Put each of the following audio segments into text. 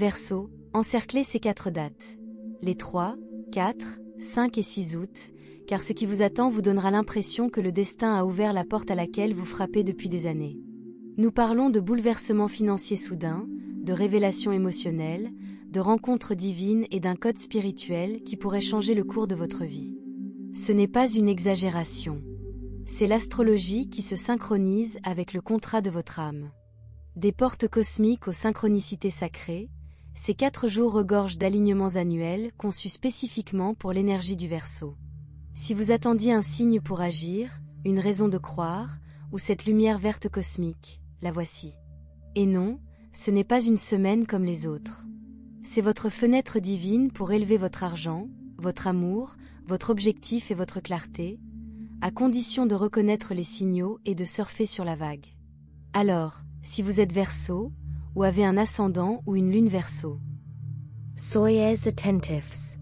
Verseau, encerclez ces 4 dates. Les 3, 4, 5 et 6 août, car ce qui vous attend vous donnera l'impression que le destin a ouvert la porte à laquelle vous frappez depuis des années. Nous parlons de bouleversements financiers soudains, de révélations émotionnelles, de rencontres divines et d'un code spirituel qui pourrait changer le cours de votre vie. Ce n'est pas une exagération. C'est l'astrologie qui se synchronise avec le contrat de votre âme. Des portes cosmiques aux synchronicités sacrées, ces 4 jours regorgent d'alignements annuels conçus spécifiquement pour l'énergie du Verseau. Si vous attendiez un signe pour agir, une raison de croire, ou cette lumière verte cosmique, la voici. Et non, ce n'est pas une semaine comme les autres. C'est votre fenêtre divine pour élever votre argent, votre amour, votre objectif et votre clarté, à condition de reconnaître les signaux et de surfer sur la vague. Alors, si vous êtes Verseau, ou avez un ascendant ou une lune Verseau, soyez attentifs.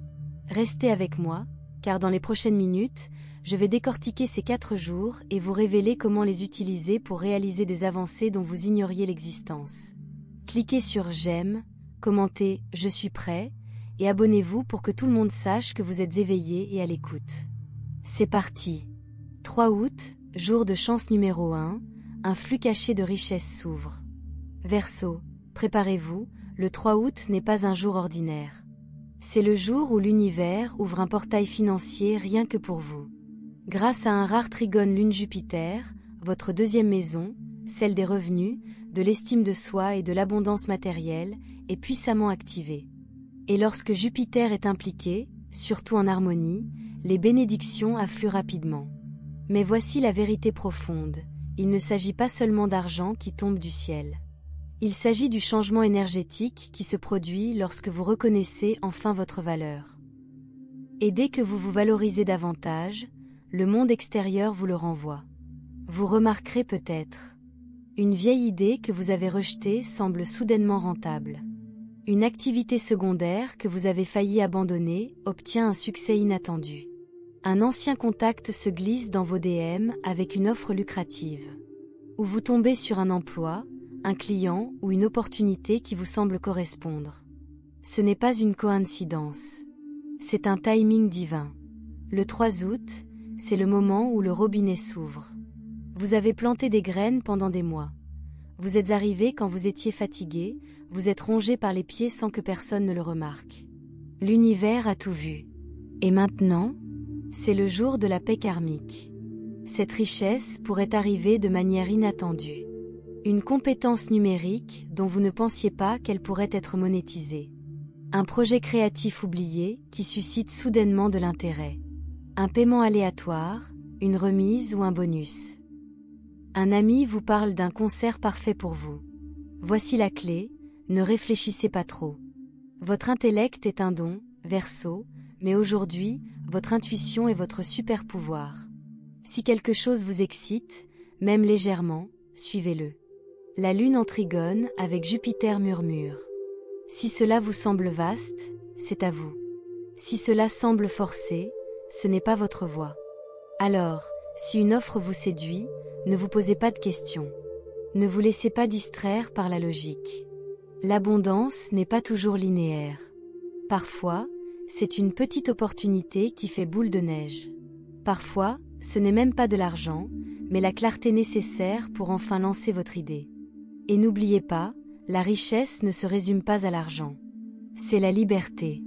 Restez avec moi, car dans les prochaines minutes, je vais décortiquer ces 4 jours et vous révéler comment les utiliser pour réaliser des avancées dont vous ignoriez l'existence. Cliquez sur j'aime, commentez je suis prêt et abonnez-vous pour que tout le monde sache que vous êtes éveillé et à l'écoute. C'est parti. 3 août, jour de chance numéro 1, un flux caché de richesse s'ouvre. Verseau, préparez-vous, le 3 août n'est pas un jour ordinaire. C'est le jour où l'univers ouvre un portail financier rien que pour vous. Grâce à un rare trigone Lune-Jupiter, votre 2e maison, celle des revenus, de l'estime de soi et de l'abondance matérielle, est puissamment activée. Et lorsque Jupiter est impliqué, surtout en harmonie, les bénédictions affluent rapidement. Mais voici la vérité profonde, il ne s'agit pas seulement d'argent qui tombe du ciel. Il s'agit du changement énergétique qui se produit lorsque vous reconnaissez enfin votre valeur. Et dès que vous vous valorisez davantage, le monde extérieur vous le renvoie. Vous remarquerez peut-être. Une vieille idée que vous avez rejetée semble soudainement rentable. Une activité secondaire que vous avez failli abandonner obtient un succès inattendu. Un ancien contact se glisse dans vos DM avec une offre lucrative. Ou vous tombez sur un emploi, un client ou une opportunité qui vous semble correspondre. Ce n'est pas une coïncidence. C'est un timing divin. Le 3 août, c'est le moment où le robinet s'ouvre. Vous avez planté des graines pendant des mois. Vous êtes arrivé quand vous étiez fatigué, vous êtes rongé par les pieds sans que personne ne le remarque. L'univers a tout vu. Et maintenant, c'est le jour de la paix karmique. Cette richesse pourrait arriver de manière inattendue. Une compétence numérique dont vous ne pensiez pas qu'elle pourrait être monétisée. Un projet créatif oublié qui suscite soudainement de l'intérêt. Un paiement aléatoire, une remise ou un bonus. Un ami vous parle d'un concert parfait pour vous. Voici la clé, ne réfléchissez pas trop. Votre intellect est un don, Verseau, mais aujourd'hui, votre intuition est votre super pouvoir. Si quelque chose vous excite, même légèrement, suivez-le. La lune en trigone avec Jupiter murmure. Si cela vous semble vaste, c'est à vous. Si cela semble forcé, ce n'est pas votre voie. Alors, si une offre vous séduit, ne vous posez pas de questions. Ne vous laissez pas distraire par la logique. L'abondance n'est pas toujours linéaire. Parfois, c'est une petite opportunité qui fait boule de neige. Parfois, ce n'est même pas de l'argent, mais la clarté nécessaire pour enfin lancer votre idée. Et n'oubliez pas, la richesse ne se résume pas à l'argent. C'est la liberté.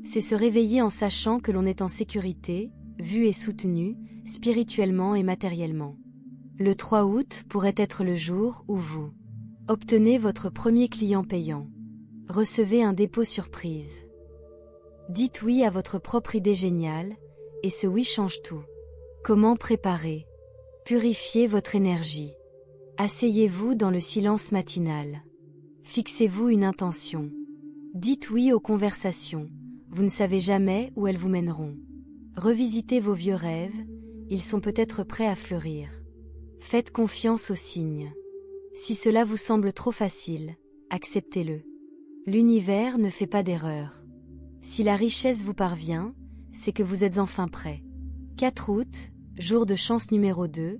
C'est se réveiller en sachant que l'on est en sécurité, vu et soutenu, spirituellement et matériellement. Le 3 août pourrait être le jour où vous obtenez votre premier client payant. Recevez un dépôt surprise. Dites oui à votre propre idée géniale, et ce oui change tout. Comment préparer? Purifiez votre énergie. Asseyez-vous dans le silence matinal. Fixez-vous une intention. Dites oui aux conversations, vous ne savez jamais où elles vous mèneront. Revisitez vos vieux rêves, ils sont peut-être prêts à fleurir. Faites confiance aux signes. Si cela vous semble trop facile, acceptez-le. L'univers ne fait pas d'erreur. Si la richesse vous parvient, c'est que vous êtes enfin prêt. 4 août, jour de chance numéro 2,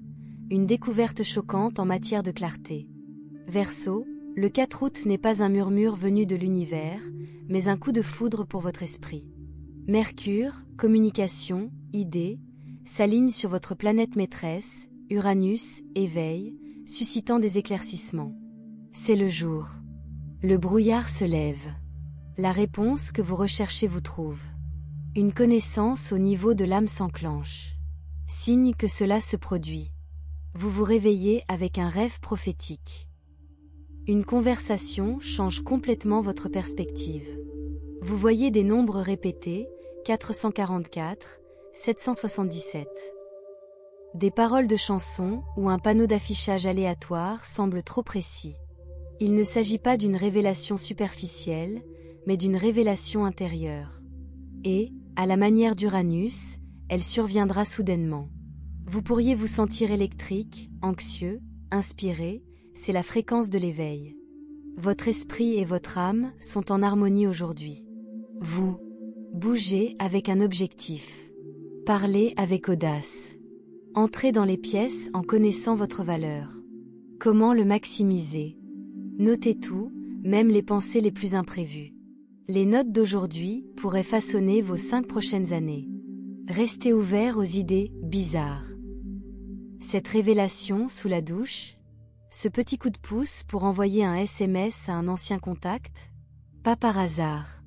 une découverte choquante en matière de clarté. Verseau, Le 4 août n'est pas un murmure venu de l'univers, mais un coup de foudre pour votre esprit. Mercure, communication, idées, s'aligne sur votre planète maîtresse, Uranus, éveil, suscitant des éclaircissements. C'est le jour. Le brouillard se lève. La réponse que vous recherchez vous trouve. Une connaissance au niveau de l'âme s'enclenche. Signe que cela se produit. Vous vous réveillez avec un rêve prophétique. Une conversation change complètement votre perspective. Vous voyez des nombres répétés, 444, 777. Des paroles de chansons ou un panneau d'affichage aléatoire semblent trop précis. Il ne s'agit pas d'une révélation superficielle, mais d'une révélation intérieure. Et, à la manière d'Uranus, elle surviendra soudainement. Vous pourriez vous sentir électrique, anxieux, inspiré, c'est la fréquence de l'éveil. Votre esprit et votre âme sont en harmonie aujourd'hui. Vous bougez avec un objectif. Parlez avec audace. Entrez dans les pièces en connaissant votre valeur. Comment le maximiser? Notez tout, même les pensées les plus imprévues. Les notes d'aujourd'hui pourraient façonner vos 5 prochaines années. Restez ouvert aux idées bizarres. Cette révélation sous la douche? Ce petit coup de pouce pour envoyer un SMS à un ancien contact? Pas par hasard.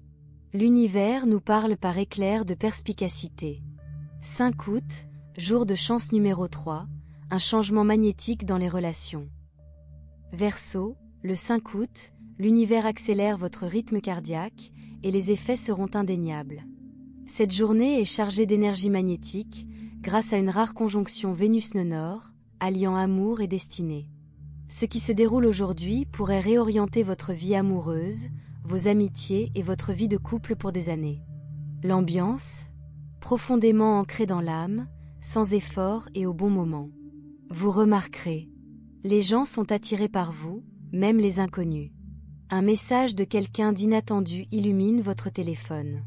L'univers nous parle par éclair de perspicacité. 5 août, jour de chance numéro 3, un changement magnétique dans les relations. Verseau, le 5 août, l'univers accélère votre rythme cardiaque et les effets seront indéniables. Cette journée est chargée d'énergie magnétique grâce à une rare conjonction Vénus-Nord, alliant amour et destinée. Ce qui se déroule aujourd'hui pourrait réorienter votre vie amoureuse, vos amitiés et votre vie de couple pour des années. L'ambiance? Profondément ancrée dans l'âme, sans effort et au bon moment. Vous remarquerez. Les gens sont attirés par vous, même les inconnus. Un message de quelqu'un d'inattendu illumine votre téléphone.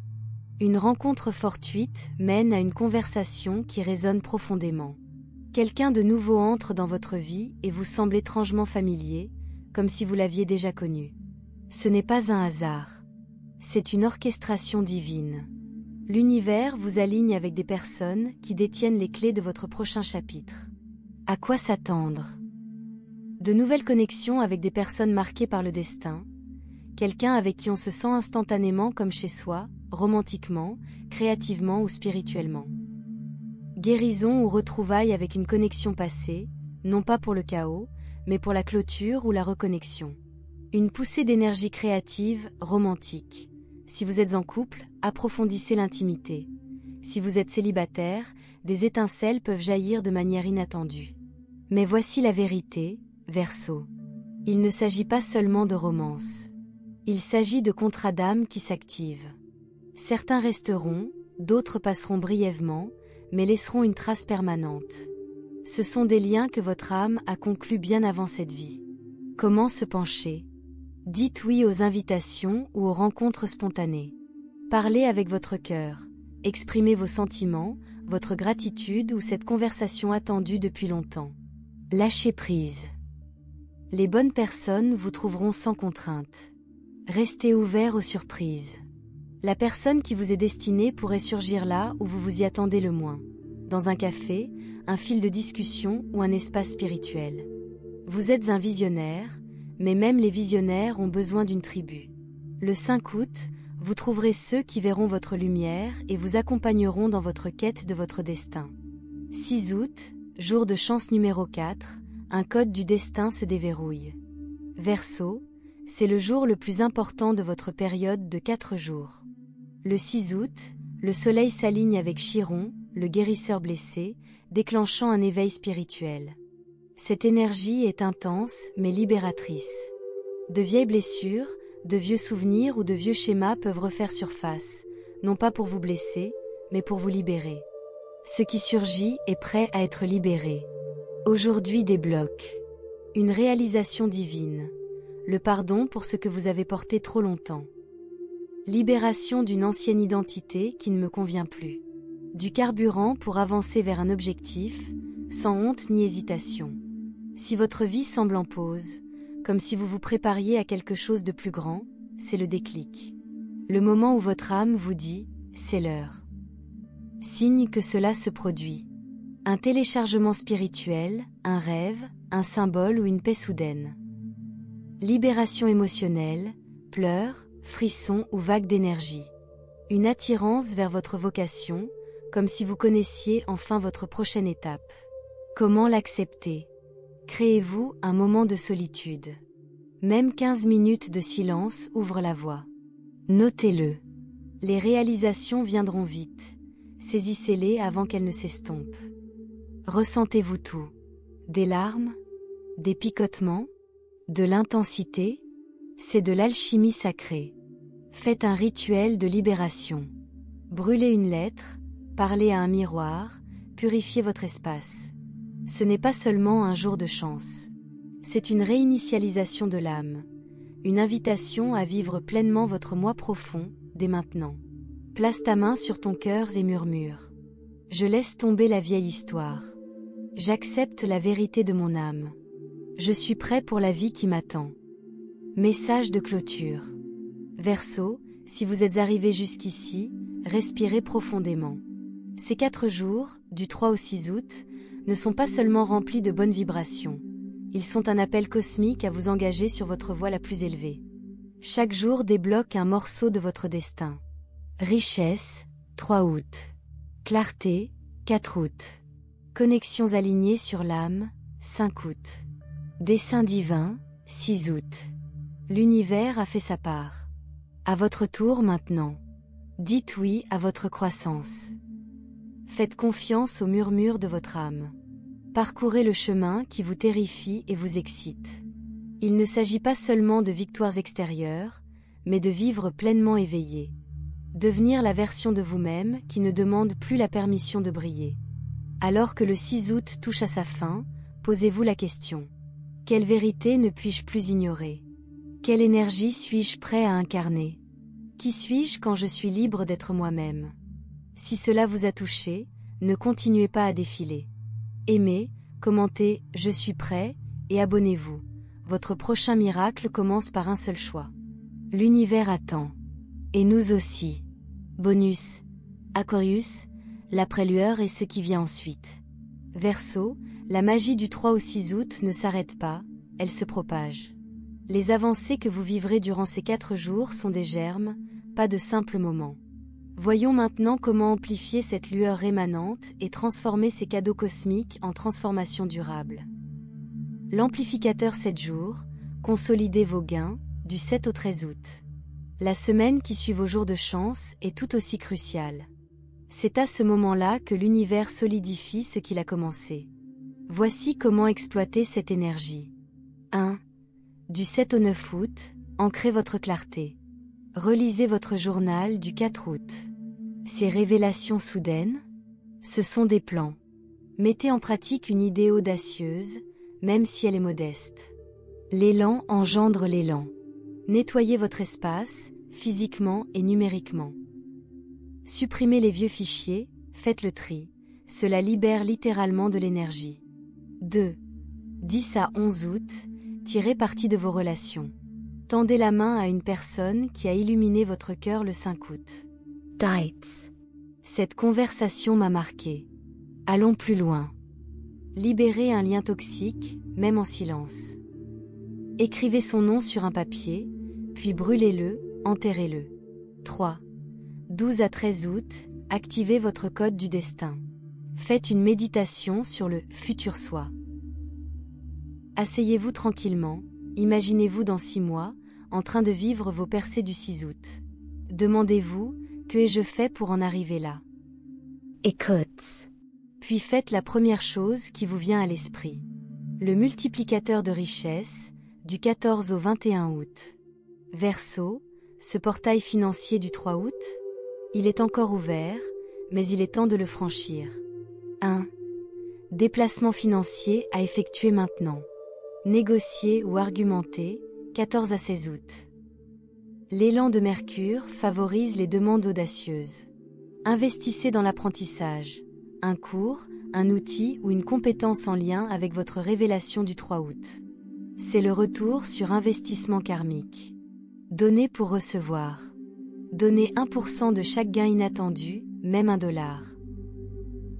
Une rencontre fortuite mène à une conversation qui résonne profondément. Quelqu'un de nouveau entre dans votre vie et vous semble étrangement familier, comme si vous l'aviez déjà connu. Ce n'est pas un hasard. C'est une orchestration divine. L'univers vous aligne avec des personnes qui détiennent les clés de votre prochain chapitre. À quoi s'attendre? De nouvelles connexions avec des personnes marquées par le destin, quelqu'un avec qui on se sent instantanément comme chez soi, romantiquement, créativement ou spirituellement. Guérison ou retrouvailles avec une connexion passée, non pas pour le chaos, mais pour la clôture ou la reconnexion. Une poussée d'énergie créative, romantique. Si vous êtes en couple, approfondissez l'intimité. Si vous êtes célibataire, des étincelles peuvent jaillir de manière inattendue. Mais voici la vérité, Verseau. Il ne s'agit pas seulement de romance. Il s'agit de contrats d'âme qui s'activent. Certains resteront, d'autres passeront brièvement, mais laisseront une trace permanente. Ce sont des liens que votre âme a conclus bien avant cette vie. Comment se pencher? Dites oui aux invitations ou aux rencontres spontanées. Parlez avec votre cœur. Exprimez vos sentiments, votre gratitude ou cette conversation attendue depuis longtemps. Lâchez prise. Les bonnes personnes vous trouveront sans contrainte. Restez ouvert aux surprises. La personne qui vous est destinée pourrait surgir là où vous vous y attendez le moins. Dans un café, un fil de discussion ou un espace spirituel. Vous êtes un visionnaire, mais même les visionnaires ont besoin d'une tribu. Le 5 août, vous trouverez ceux qui verront votre lumière et vous accompagneront dans votre quête de votre destin. 6 août, jour de chance numéro 4, un code du destin se déverrouille. Verseau, c'est le jour le plus important de votre période de 4 jours. Le 6 août, le soleil s'aligne avec Chiron, le guérisseur blessé, déclenchant un éveil spirituel. Cette énergie est intense mais libératrice. De vieilles blessures, de vieux souvenirs ou de vieux schémas peuvent refaire surface, non pas pour vous blesser, mais pour vous libérer. Ce qui surgit est prêt à être libéré. Aujourd'hui débloque. Une réalisation divine. Le pardon pour ce que vous avez porté trop longtemps. Libération d'une ancienne identité qui ne me convient plus. Du carburant pour avancer vers un objectif, sans honte ni hésitation. Si votre vie semble en pause, comme si vous vous prépariez à quelque chose de plus grand, c'est le déclic. Le moment où votre âme vous dit « c'est l'heure ». Signe que cela se produit. Un téléchargement spirituel, un rêve, un symbole ou une paix soudaine. Libération émotionnelle, pleurs, frissons ou vagues d'énergie. Une attirance vers votre vocation, comme si vous connaissiez enfin votre prochaine étape. Comment l'accepter? Créez-vous un moment de solitude. Même 15 minutes de silence ouvrent la voie. Notez-le. Les réalisations viendront vite. Saisissez-les avant qu'elles ne s'estompent. Ressentez-vous tout. Des larmes? Des picotements? De l'intensité? C'est de l'alchimie sacrée. Faites un rituel de libération. Brûlez une lettre, parlez à un miroir, purifiez votre espace. Ce n'est pas seulement un jour de chance. C'est une réinitialisation de l'âme. Une invitation à vivre pleinement votre moi profond, dès maintenant. Place ta main sur ton cœur et murmure. Je laisse tomber la vieille histoire. J'accepte la vérité de mon âme. Je suis prêt pour la vie qui m'attend. Message de clôture. Verseau, si vous êtes arrivé jusqu'ici, respirez profondément. Ces 4 jours, du 3 au 6 août, ne sont pas seulement remplis de bonnes vibrations. Ils sont un appel cosmique à vous engager sur votre voie la plus élevée. Chaque jour débloque un morceau de votre destin. Richesse, 3 août. Clarté, 4 août. Connexions alignées sur l'âme, 5 août. Dessein divin, 6 août. L'univers a fait sa part. À votre tour maintenant. Dites oui à votre croissance. Faites confiance au murmure de votre âme. Parcourez le chemin qui vous terrifie et vous excite. Il ne s'agit pas seulement de victoires extérieures, mais de vivre pleinement éveillé. Devenir la version de vous-même qui ne demande plus la permission de briller. Alors que le 6 août touche à sa fin, posez-vous la question. Quelle vérité ne puis-je plus ignorer? Quelle énergie suis-je prêt à incarner? Qui suis-je quand je suis libre d'être moi-même? Si cela vous a touché, ne continuez pas à défiler. Aimez, commentez « Je suis prêt » et abonnez-vous. Votre prochain miracle commence par un seul choix. L'univers attend. Et nous aussi. Bonus. Aquarius, l'après-lueur et ce qui vient ensuite. Verseau, la magie du 3 au 6 août ne s'arrête pas, elle se propage. Les avancées que vous vivrez durant ces 4 jours sont des germes, pas de simples moments. Voyons maintenant comment amplifier cette lueur rémanente et transformer ces cadeaux cosmiques en transformation durable. L'amplificateur 7 jours, consolidez vos gains, du 7 au 13 août. La semaine qui suit vos jours de chance est tout aussi cruciale. C'est à ce moment-là que l'univers solidifie ce qu'il a commencé. Voici comment exploiter cette énergie. 1. Du 7 au 9 août, ancrez votre clarté. Relisez votre journal du 4 août. Ces révélations soudaines, ce sont des plans. Mettez en pratique une idée audacieuse, même si elle est modeste. L'élan engendre l'élan. Nettoyez votre espace, physiquement et numériquement. Supprimez les vieux fichiers, faites le tri. Cela libère littéralement de l'énergie. 2. 10 à 11 août, tirez parti de vos relations. Tendez la main à une personne qui a illuminé votre cœur le 5 août. Dates. Cette conversation m'a marqué. Allons plus loin. Libérez un lien toxique, même en silence. Écrivez son nom sur un papier, puis brûlez-le, enterrez-le. 3. 12 à 13 août, activez votre code du destin. Faites une méditation sur le futur soi. Asseyez-vous tranquillement, imaginez-vous dans 6 mois, en train de vivre vos percées du 6 août. Demandez-vous, que ai-je fait pour en arriver là? Écoute. Puis faites la première chose qui vous vient à l'esprit. Le multiplicateur de richesse, du 14 au 21 août. Verseau, ce portail financier du 3 août, il est encore ouvert, mais il est temps de le franchir. 1. Déplacement financier à effectuer maintenant. Négocier ou argumenter, 14 à 16 août. L'élan de Mercure favorise les demandes audacieuses. Investissez dans l'apprentissage, un cours, un outil ou une compétence en lien avec votre révélation du 3 août. C'est le retour sur investissement karmique. Donner pour recevoir. Donnez 1% de chaque gain inattendu, même $1.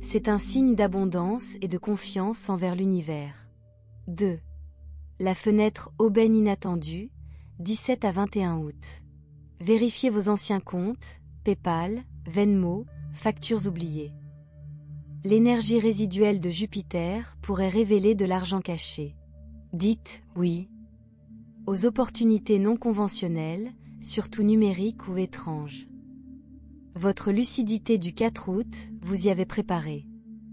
C'est un signe d'abondance et de confiance envers l'univers. 2. La fenêtre aubaine inattendue, 17 à 21 août. Vérifiez vos anciens comptes, PayPal, Venmo, factures oubliées. L'énergie résiduelle de Jupiter pourrait révéler de l'argent caché. Dites oui aux opportunités non conventionnelles, surtout numériques ou étranges. Votre lucidité du 4 août, vous y avez préparé.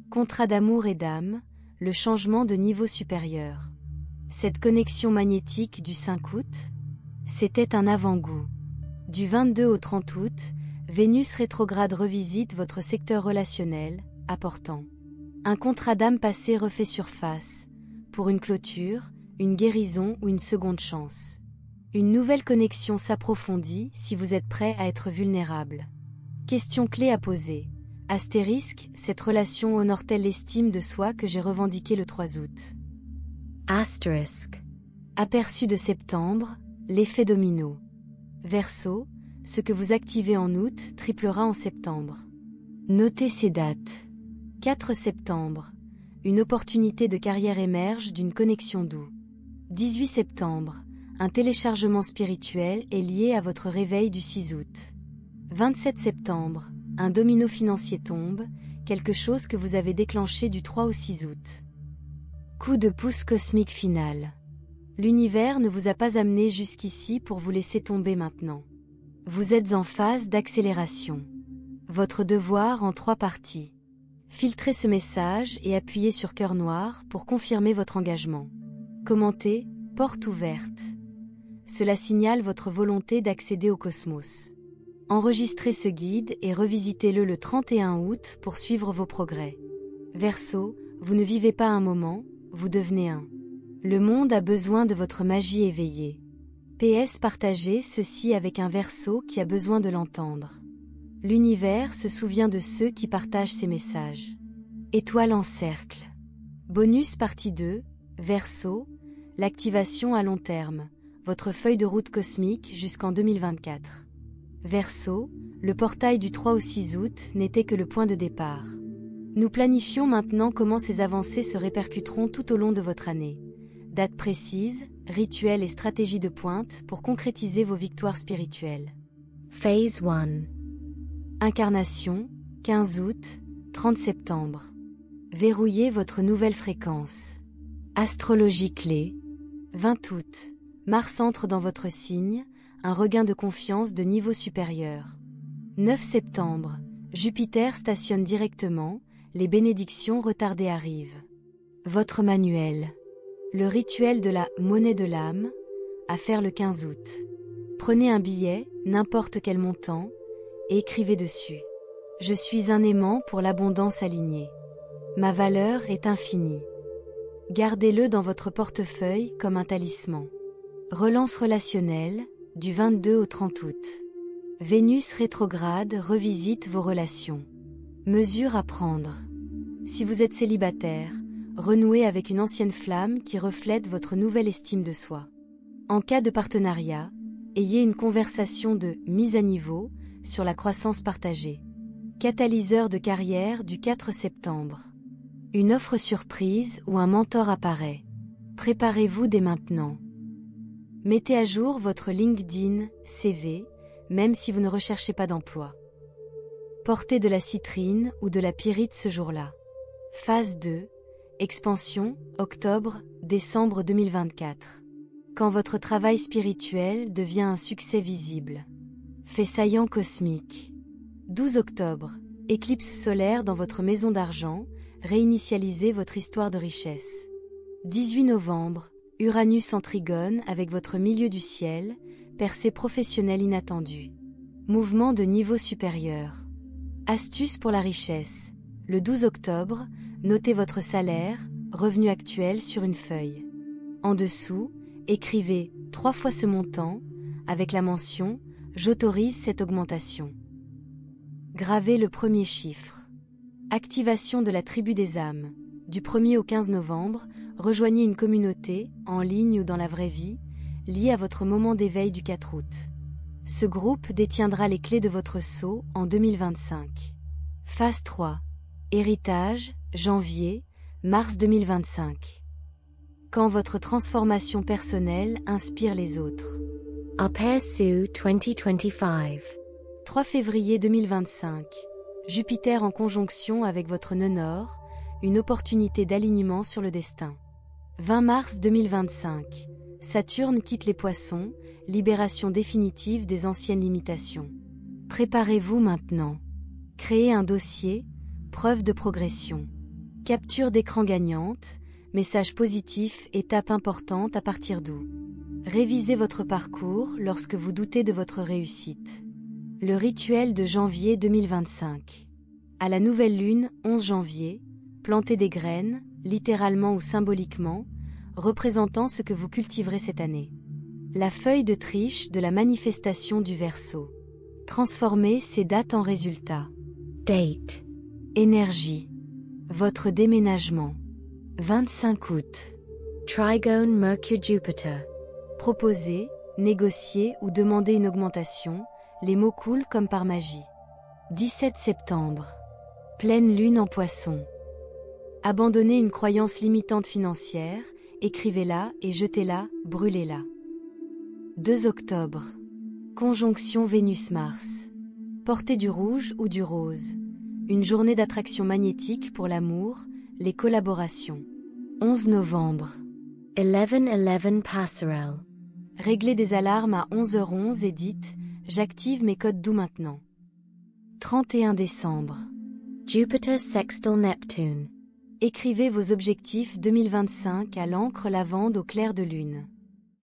Contrat d'amour et d'âme, le changement de niveau supérieur. Cette connexion magnétique du 5 août, c'était un avant-goût. Du 22 au 30 août, Vénus rétrograde revisite votre secteur relationnel, apportant un contrat d'âme passé refait surface, pour une clôture, une guérison ou une seconde chance. Une nouvelle connexion s'approfondit si vous êtes prêt à être vulnérable. Question clé à poser. Astérisque, cette relation honore-t-elle l'estime de soi que j'ai revendiquée le 3 août? Astérisque. Aperçu de septembre, l'effet domino. Verseau, ce que vous activez en août triplera en septembre. Notez ces dates. 4 septembre. Une opportunité de carrière émerge d'une connexion doux. 18 septembre. Un téléchargement spirituel est lié à votre réveil du 6 août. 27 septembre. Un domino financier tombe, quelque chose que vous avez déclenché du 3 au 6 août. Coup de pouce cosmique final. L'univers ne vous a pas amené jusqu'ici pour vous laisser tomber maintenant. Vous êtes en phase d'accélération. Votre devoir en 3 parties. Filtrez ce message et appuyez sur cœur noir pour confirmer votre engagement. Commentez, porte ouverte. Cela signale votre volonté d'accéder au cosmos. Enregistrez ce guide et revisitez-le le 31 août pour suivre vos progrès. Verseau, vous ne vivez pas un moment, vous devenez un. Le monde a besoin de votre magie éveillée. PS, partagez ceci avec un Verseau qui a besoin de l'entendre. L'univers se souvient de ceux qui partagent ces messages. Étoile en cercle. Bonus partie 2, Verseau, l'activation à long terme, votre feuille de route cosmique jusqu'en 2024. Verseau, le portail du 3 au 6 août n'était que le point de départ. Nous planifions maintenant comment ces avancées se répercuteront tout au long de votre année. Date précise, rituels et stratégies de pointe pour concrétiser vos victoires spirituelles. Phase 1. Incarnation, 15 août, 30 septembre. Verrouillez votre nouvelle fréquence. Astrologie clé. 20 août. Mars entre dans votre signe, un regain de confiance de niveau supérieur. 9 septembre. Jupiter stationne directement, les bénédictions retardées arrivent. Votre manuel. Le rituel de la monnaie de l'âme, à faire le 15 août. Prenez un billet, n'importe quel montant, et écrivez dessus. Je suis un aimant pour l'abondance alignée. Ma valeur est infinie. Gardez-le dans votre portefeuille comme un talisman. Relance relationnelle, du 22 au 30 août. Vénus rétrograde revisite vos relations. Mesures à prendre. Si vous êtes célibataire, renouez avec une ancienne flamme qui reflète votre nouvelle estime de soi. En cas de partenariat, ayez une conversation de mise à niveau sur la croissance partagée. Catalyseur de carrière du 4 septembre. Une offre surprise ou un mentor apparaît. Préparez-vous dès maintenant. Mettez à jour votre LinkedIn, CV, même si vous ne recherchez pas d'emploi. Portez de la citrine ou de la pyrite ce jour-là. Phase 2. Expansion, octobre-décembre 2024. Quand votre travail spirituel devient un succès visible. Fait saillant cosmique. 12 octobre. Éclipse solaire dans votre maison d'argent, réinitialisez votre histoire de richesse. 18 novembre. Uranus en trigone avec votre milieu du ciel, percée professionnelle inattendue. Mouvement de niveau supérieur. Astuce pour la richesse. Le 12 octobre, notez votre salaire, revenu actuel sur une feuille. En dessous, écrivez 3 fois ce montant, avec la mention « J'autorise cette augmentation ». Gravez le premier chiffre. Activation de la tribu des âmes, Du 1er au 15 novembre, rejoignez une communauté, en ligne ou dans la vraie vie, liée à votre moment d'éveil du 4 août. Ce groupe détiendra les clés de votre sceau en 2025. Phase 3. Héritage, janvier, mars 2025. Quand votre transformation personnelle inspire les autres. Aperçu 2025. 3 février 2025. Jupiter en conjonction avec votre nœud nord, une opportunité d'alignement sur le destin. 20 mars 2025. Saturne quitte les Poissons, libération définitive des anciennes limitations. Préparez-vous maintenant. Créez un dossier, preuve de progression. Capture d'écran gagnante, message positif, étape importante à partir d'où. Révisez votre parcours lorsque vous doutez de votre réussite. Le rituel de janvier 2025. À la nouvelle lune, 11 janvier, plantez des graines, littéralement ou symboliquement, représentant ce que vous cultiverez cette année. La feuille de triche de la manifestation du Verseau. Transformez ces dates en résultats. Date. Énergie. Votre déménagement. 25 août. Trigone Mercure-Jupiter. Proposer, négocier ou demander une augmentation, les mots coulent comme par magie. 17 septembre. Pleine lune en Poisson. Abandonnez une croyance limitante financière, écrivez-la et jetez-la, brûlez-la. 2 octobre. Conjonction Vénus-Mars. Portez du rouge ou du rose. Une journée d'attraction magnétique pour l'amour, les collaborations. 11 novembre. 11-11 Passerelle. Réglez des alarmes à 11h11 et dites « J'active mes codes doux maintenant ». 31 décembre. Jupiter sextile Neptune. Écrivez vos objectifs 2025 à l'encre lavande au clair de lune.